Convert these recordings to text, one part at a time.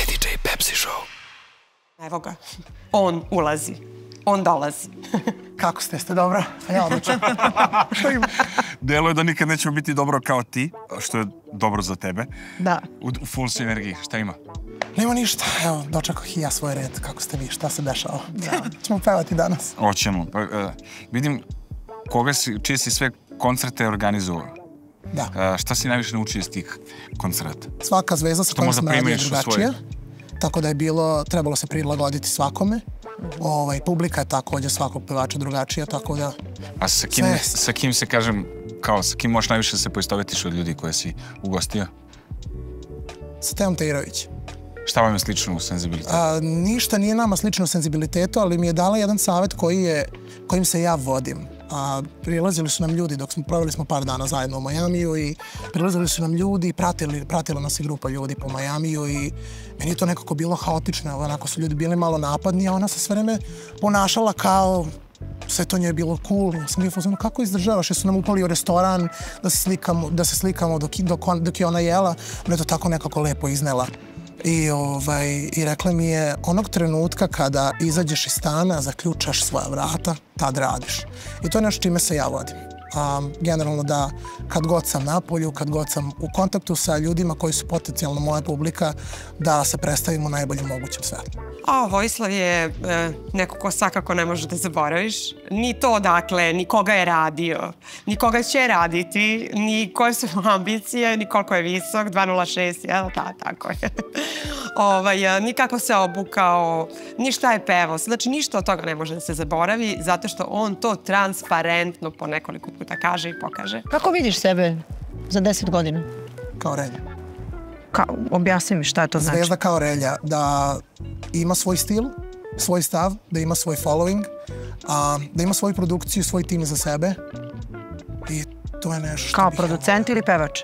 DJ Pepsi Show. Evo ga, on ulazi, on dolazi. Kako ste dobro? A ja odlično. Delo je da nikad nećemo biti dobro kao ti, što je dobro za tebe. Da. U full si energiji, šta ima? Nema ništa, evo, dočekah i ja svoj red. Kako ste vi, šta se dešava? Ćemo pevati danas. Hoćemo. Vidim čije si sve koncerte organizovao. Da. Šta si najviše naučio iz tih koncerta? Svaka zvezda sa kojom sam radio drugačija. Tako da je trebalo se prilagoditi svakome. Publika je također svakog pevača drugačija, tako da... A sa kim se, kažem, sa kim možeš najviše se poistovetiš od ljudi koje si ugostio? Sa Teom Teirović. Šta vam je slično u senzibilitetu? Ništa nije nama slično u senzibilitetu, ali mi je dala jedan savjet kojim se ja vodim. Prilazili su nam ljudi, proveli smo par dana zajedno u Majamiju i prilazili su nam ljudi, pratila nas i grupa ljudi po Majamiju i meni je to nekako bilo haotično, onako su ljudi bili malo napadni, a ona se sve vreme ponašala kao sve to njoj je bilo cool. Ja sam bio fazonu, kako izdržavaš? Jer su nam upali u restoran da se slikamo dok je ona jela. Ona je to tako nekako lepo iznela. I rekla mi je, onog trenutka kada izađeš iz stana, zaključaš svoja vrata, tad radiš. I to je nešto čime se ja vodim. Generalno da kad god sam na polju, kad god sam u kontaktu sa ljudima koji su potencijalno moja publika, da se predstavimo u najboljem mogućem svetlu. Vojislav je neko ko svakako ne može da zaboraviš. Ni to odakle, ni koga je radio, ni koga će raditi, ni koje su ambicije, ni koliko je visok, 206, jel? Tako je. Ni kako se obukao, ni šta je pevao. Znači, ništa od toga ne može da se zaboravi, zato što on to transparentno po nekoliko puta kaže i pokaže. Kako vidiš sebe za 10 godina? Kao Relja. Objasni mi šta to znači. Zvezda kao Relja, da ima svoj stil, svoj stav, da ima svoj following, da ima svoju produkciju, svoj tim iza sebe i to je nešto što kao producent ili pevač?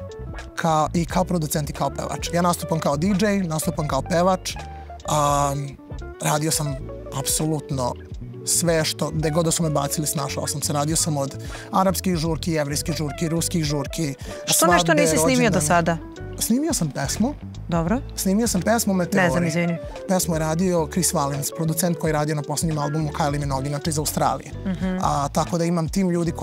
I kao producent i kao pevač. Ja nastupam kao DJ, nastupam kao pevač, radio sam apsolutno sve što, gde god da su me bacili, snašao sam se. Radio sam od arapskih žurki, jevrijskih žurki, ruskih žurki. Što nešto nisi snimio do sada? Snimio sam pesmu. Dobro. Snimio sam pesmu Meteori. Ne znam, izvini. Pesmu je radio Chris Valens, producent koji je radio na posljednjem albumu Kylie Minogue, inače iz Australije. Tako da imam tim ljudi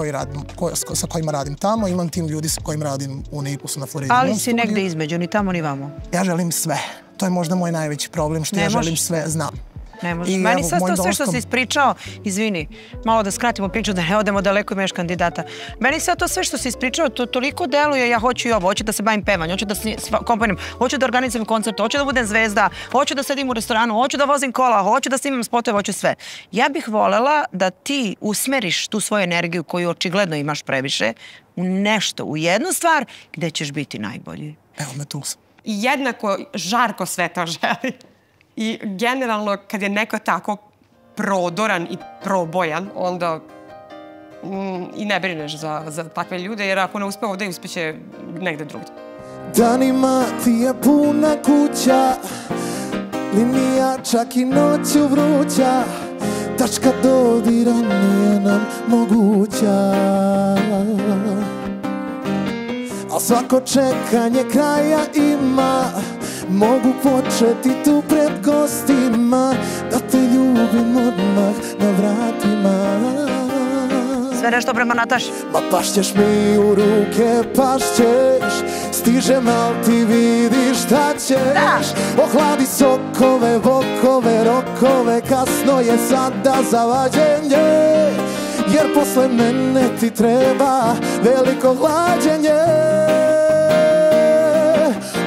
sa kojima radim tamo, imam tim ljudi sa kojima radim u Napesu na Floridi. Ali si negde između, ni tamo ni vamo. Ja želim sve. To je možda moj najveći problem, što ja želim sve, znam. Ne može. Meni sad to sve što si ispričao, izvini, malo da skratimo priču, da ne odemo daleko imaš kandidata. Meni sad to sve što si ispričao, to toliko deluje, ja hoću i ovo, hoću da se bavim pevanjem, hoću da komponiram, hoću da organizujem koncert, hoću da budem zvezda, hoću da sedim u restoranu, hoću da vozim kola, hoću da snimam spotove, hoću sve. Ja bih volela da ti usmeriš tu svoju energiju koju očigledno imaš previše u nešto, u jednu stvar gde ćeš biti najbolji. Evo me tu sam. I jednako žarko sve to želi. I generalno, kad je neko tako prodoran i probojan, onda i ne brineš za takve ljude, jer ako ne uspe ovdje, uspeće negde drugdje. Danima ti je puna kuća, linija čak i noću vruća, tačka dodira nije nam moguća. A svako čekanje kraja ima, mogu početi tu pred gostima, da te ljubim odmah na vratima. Sve nešto prema Nataši. Ma pašćeš mi u ruke, pašćeš, stižem al ti vidiš šta ćeš. Ohladi sokove, vokove, rokove, kasno je sada za vađenje, jer posle mene ti treba veliko hlađenje.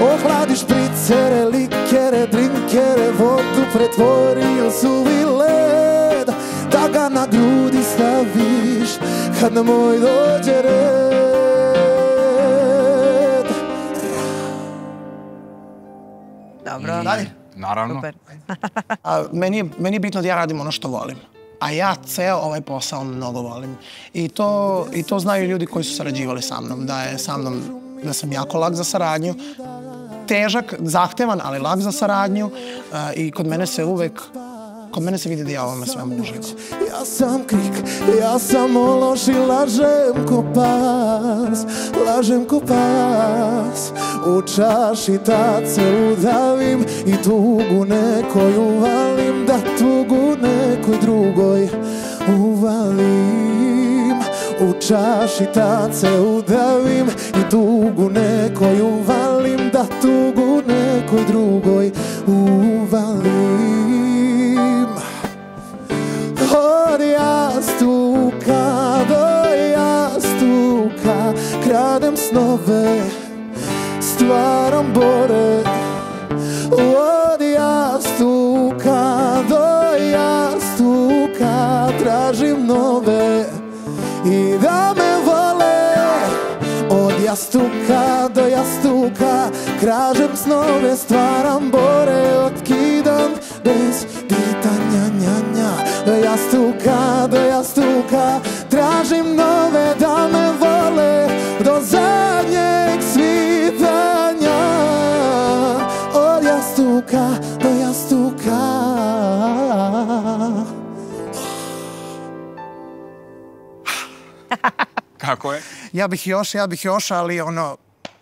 Ohladiš pricere, likere, drinkere, vodu pretvori u suvi led, da ga na grudi staviš kad na moj dođe red. Dobro. Dalje? Naravno. Meni je bitno da ja radim ono što volim. A ja ceo ovaj posao mnogo volim. I to znaju ljudi koji su sarađivali sa mnom. Da sam jako lag za saradnju. Težak, zahtevan, ali lag za saradnju. I kod mene se uvek Kod mene se vidi da ja ovome svemu uživam. Ja sam krik, ja sam ološ i lažem ko pas, lažem ko pas. U čaši tad se udavim i tugu nekoju valim, da tugu nekoj drugoj uvalim. U čaši tad se udavim i tugu nekoju valim, da tugu nekoj drugoj uvalim. Od jastuka do jastuka kradem snove, stvaram bore. Od jastuka do jastuka tražim nove i da me vole. Od jastuka do jastuka kražem snove, stvaram bore, otkidam bez pitanja, nja. Do jastuka tražim nove, da me vole do zadnjeg svitanja. Od jastuka do jastuka. Kako je? Ja bih još, ali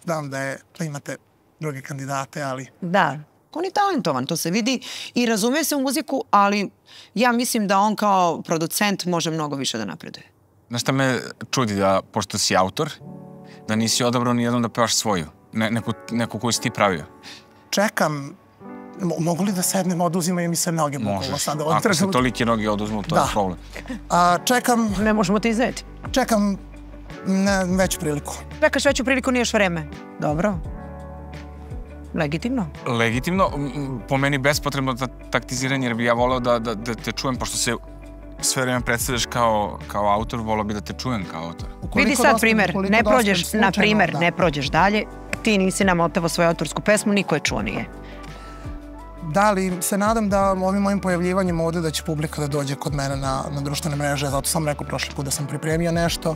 znam da imate druge kandidate, ali... Da, on je talentovan, to se vidi i razume se u muziku, ali ja mislim da on kao producent može mnogo više da napreduje. Znaš šta me čudi, da pošto si autor, da nisi odabrao ni jednom da pevaš svoju, neku koju si ti pravio? Čekam, mogu li da sednem, oduzimaju mi se noge. Možeš, ako se tolike noge oduzmu, to je problem. Čekam... Ne možemo te izneti. Čekam veću priliku. Čekaš veću priliku, nije još vreme. Dobro. Legitimno. Legitimno, po meni bespotrebno taktiziranje, jer bi ja voleo da te čujem, pošto se sve vreme predstavljaš kao autor, voleo bi da te čujem kao autor. Vidi sad primer, ne prođeš dalje, ti nisi nam otpevao svoju autorsku pesmu, niko je čuo nije. Da, ali se nadam da ovim mojim pojavljivanjem ovde da će publika da dođe kod mene na društvene mreže, zato sam rekao prošli put da sam pripremio nešto,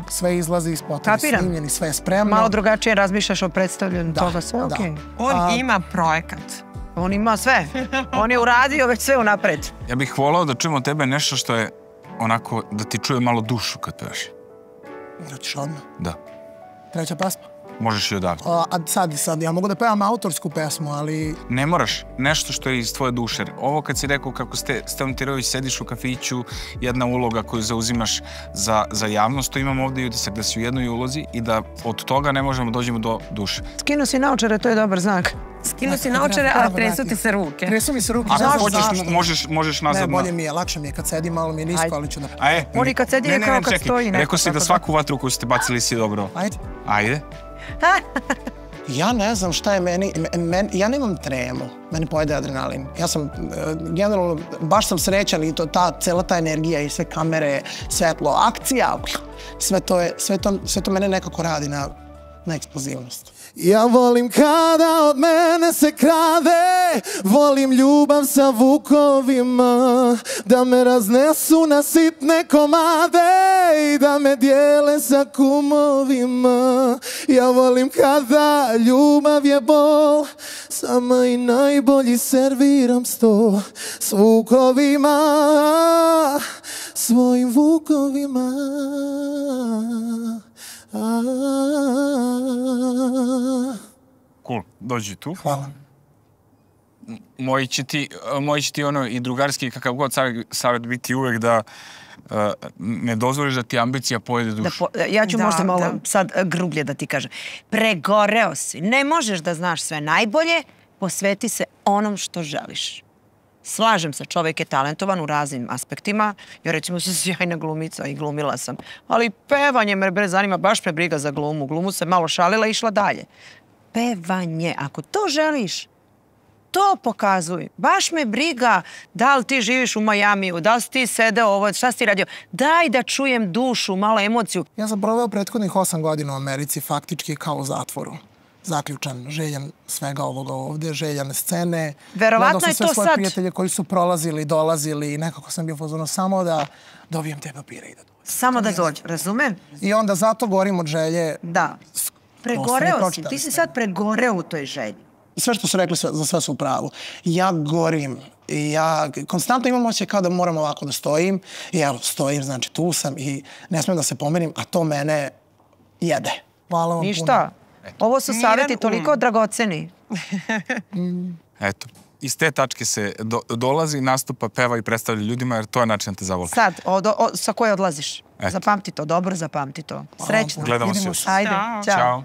sve izlazi, spotovi snimljeni, sve je spremno. Malo drugačije razmišljaš o predstavljanju toga, sve okej. On ima projekat. On ima sve. On je uradio već sve unapred. Ja bih volao da čujem od tebe nešto što je onako, da ti čuje malo dušu kad pevaš. Hoćeš odmah? Da. Treća pesma? Možeš i odavde. Sad, ja mogu da pevam autorsku pesmu, ali... Ne moraš, nešto što je iz tvoje duše. Ovo kad si rekao kako Stevan Tirović sediš u kafiću, jedna uloga koju zauzimaš za javnost, to imam ovdje i utisak da si u jednoj ulozi i da od toga ne možemo dođemo do duše. Skinu si naočare, to je dobar znak. Skinu si naočare, a tresu ti se ruke. Tresu mi se ruke. Ako hoćeš, možeš nazad. Ne, bolje mi je, lakše mi je kad sedim, malo mi je nisko, ali ću da... Oni kad sedi je kao kad stoji. Rekao si da svaku vatru koju ste bacili si dobro. Ajde. Ja ne znam šta je meni, ja nemam tremu, meni pojede adrenalin. Ja sam, generalno, baš sam srećan i cela ta energija i sve kamere, svetlo, akcija, sve to mene nekako radi na eksplozivnost. Ja volim kada od mene se krade, volim ljubav sa vukovima, da me raznesu na sitne komade i da me dijele sa kumovima. Ja volim kada ljubav je bol, sama i najbolji serviram sto s vukovima, svojim vukovima. Cool, dođi tu. Hvala. Moji će ti ono i drugarski kakav god savjet biti uvek da ne dozvoliš da ti ambicija pojede dušu. Ja ću možda malo sad grublje da ti kažem. Pregoreo si, ne možeš da znaš sve najbolje, posveti se onom što želiš. Slažem se, čovjek je talentovan u raznim aspektima. Ja recimo sam sjajna glumica i glumila sam. Ali pevanje me zanima, baš me briga za glumu. Glumu se malo šalila i išla dalje. Pevanje, ako to želiš, to pokazuj. Baš me briga da li ti živiš u Majamiju, da li si ti sedeo ovo, šta si ti radio. Daj da čujem dušu, malo emociju. Ja sam proveo prethodnih 8 godina u Americi faktički kao u zatvoru. Zaključan, željan svega ovoga ovde, željan scene. Verovatno je to sad. Gledao sam sve svoje prijatelje koji su prolazili, dolazili i nekako sam bio fazonu samo da dobijem te papire i da dođem. Samo da dođem, razumem? I onda zato gorim od želje. Da. Pregoreo si, ti si sad pregoreo u toj želji. sve što su rekli, za sve su u pravu. Ja gorim. Ja konstantno imam osjećaj kao da moram ovako da stojim. I evo, stojim, znači tu sam i ne smijem da se pomerim, a to mene jede. Hvala vam puno. Ništa. Ovo su savjeti toliko dragoceni. Eto. Iz te tačke se dolazi, nastupa, peva i predstavlja ljudima, jer to je način da te zavoli. Sad, sa koje odlaziš? Zapamti to, dobro zapamti to. Srećno. Gledamo se još. Ajde, Ćao.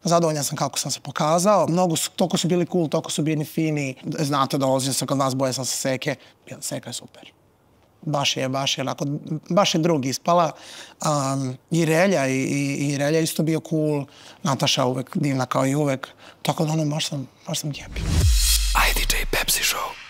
Zadovoljan sam kako sam se pokazao. Toliko su bili cool, toliko su bili fini. Znate, dolazio sam kod vas, boja sam se Seke. Seka je super. Baš je drug ispala. I Relja isto bio cool. Nataša uvek divna kao i uvek. Tako da baš sam happy. IDJ Pepsi Show.